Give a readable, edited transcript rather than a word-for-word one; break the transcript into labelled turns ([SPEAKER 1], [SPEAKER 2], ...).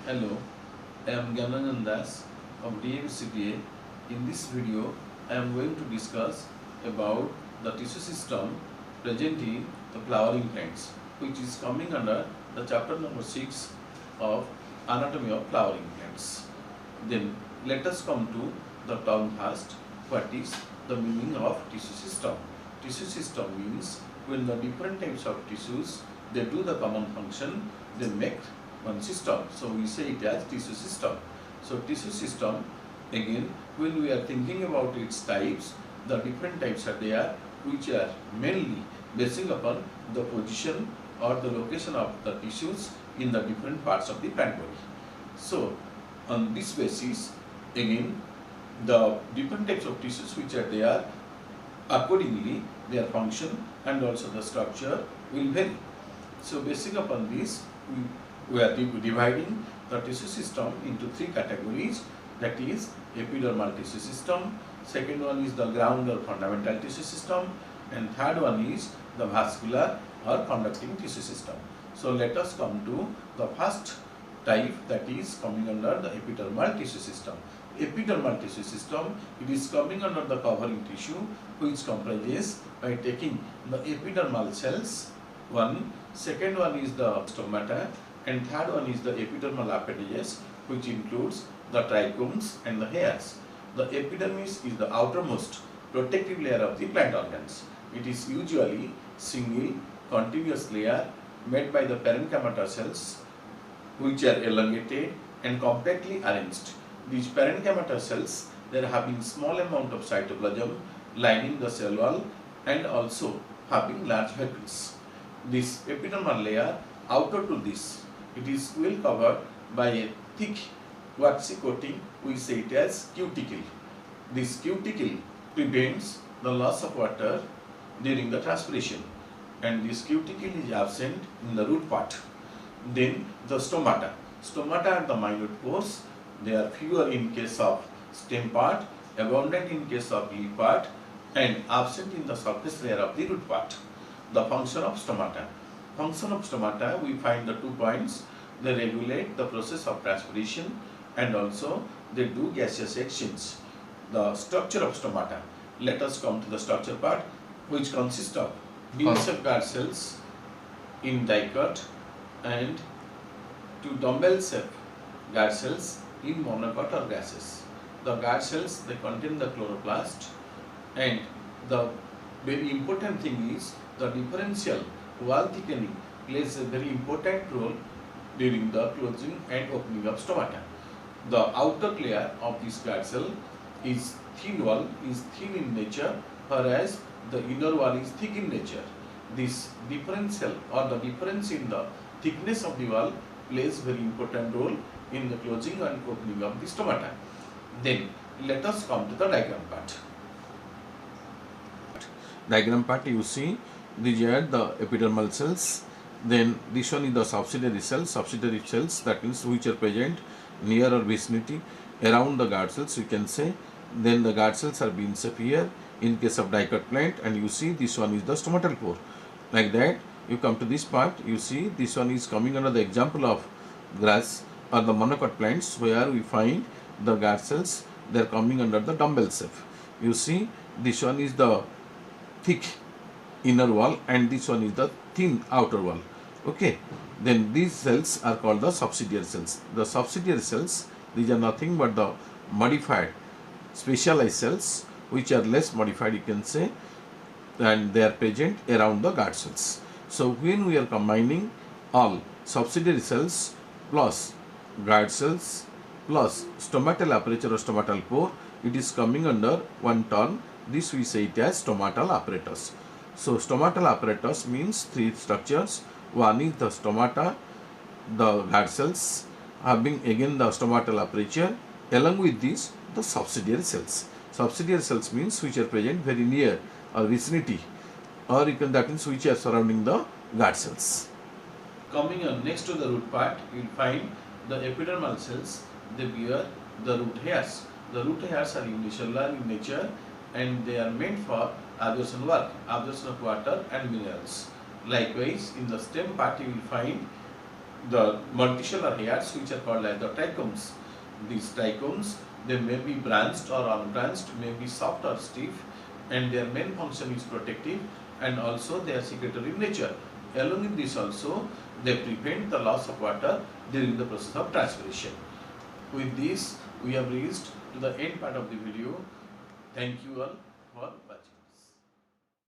[SPEAKER 1] Hello, I am Gyananand Das of DAVCPA. In this video, I am going to discuss about the tissue system present in the flowering plants, which is coming under the chapter number 6 of Anatomy of Flowering Plants. Then let us come to the term first. What is the meaning of tissue system? Tissue system means when the different types of tissues they do the common function, they make one system. So we say it as tissue system. So tissue system, again, when we are thinking about its types, the different types are there, which are mainly basing upon the position or the location of the tissues in the different parts of the plant body. So on this basis, again, the different types of tissues which are there, accordingly their function and also the structure will vary. So basing upon this, we are dividing the tissue system into three categories, that is epidermal tissue system, second one is the ground or fundamental tissue system, and third one is the vascular or conducting tissue system. So let us come to the first type, that is coming under the epidermal tissue system. Epidermal tissue system, it is coming under the covering tissue which comprises by taking the epidermal cells, second one is the stomata, and third one is the epidermal appendages, which includes the trichomes and the hairs. The epidermis is the outermost protective layer of the plant organs. It is usually single continuous layer made by the parenchyma cells, which are elongated and compactly arranged. These parenchyma cells, they are having small amount of cytoplasm lining the cell wall and also having large vacuoles. This epidermal layer, outer to this, it is well covered by a thick waxy coating, we say it as cuticle. This cuticle prevents the loss of water during the transpiration, and this cuticle is absent in the root part. Then the stomata. Stomata are the minute pores. They are fewer in case of stem part, abundant in case of leaf part, and absent in the surface layer of the root part. The function of stomata. Function of stomata, we find the 2 points. They regulate the process of transpiration and also they do gaseous exchange. The structure of stomata. Let us come to the structure part, which consists of bean-shaped guard cells in dicot and 2 dumbbell-shaped guard cells in monocot or gases. The guard cells, they contain the chloroplast, and the very important thing is the differential wall thickening plays a very important role during the closing and opening of stomata. The outer layer of this guard cell is thin wall, is thin in nature, whereas the inner wall is thick in nature. This differential or the difference in the thickness of the wall plays very important role in the closing and opening of the stomata. Then let us come to the diagram part. Diagram part, you see these are the epidermal cells. Then this one is the subsidiary cells, that means which are present near or vicinity around the guard cells, you can say. Then the guard cells are being shaped here in case of dicot plant, and you see this one is the stomatal pore. Like that, you come to this part, you see this one is coming under the example of grass or the monocot plants, where we find the guard cells, they are coming under the dumbbell shape. You see this one is the thick inner wall and this one is the thin outer wall. Okay, then these cells are called the subsidiary cells. The subsidiary cells, these are nothing but the modified specialized cells, which are less modified, you can say, and they are present around the guard cells. So when we are combining all subsidiary cells plus guard cells plus stomatal aperture or stomatal pore, it is coming under one term. This we say it as stomatal apparatus. So stomatal apparatus means 3 structures. One is the stomata, the guard cells having again the stomatal aperture, along with this the subsidiary cells. Subsidiary cells means which are present very near or vicinity, or you can, that means which are surrounding the guard cells. Coming on next to the root part, you will find the epidermal cells. They bear the root hairs. The root hairs are unicellular in nature and they are meant for absorption work, absorption of water and minerals. Likewise, in the stem part you will find the multicellular hairs which are called as the trichomes. These trichomes, they may be branched or unbranched, may be soft or stiff, and their main function is protective, and also they are secretory in nature. Along with this also, they prevent the loss of water during the process of transpiration. With this, we have reached to the end part of the video. Thank you all for watching.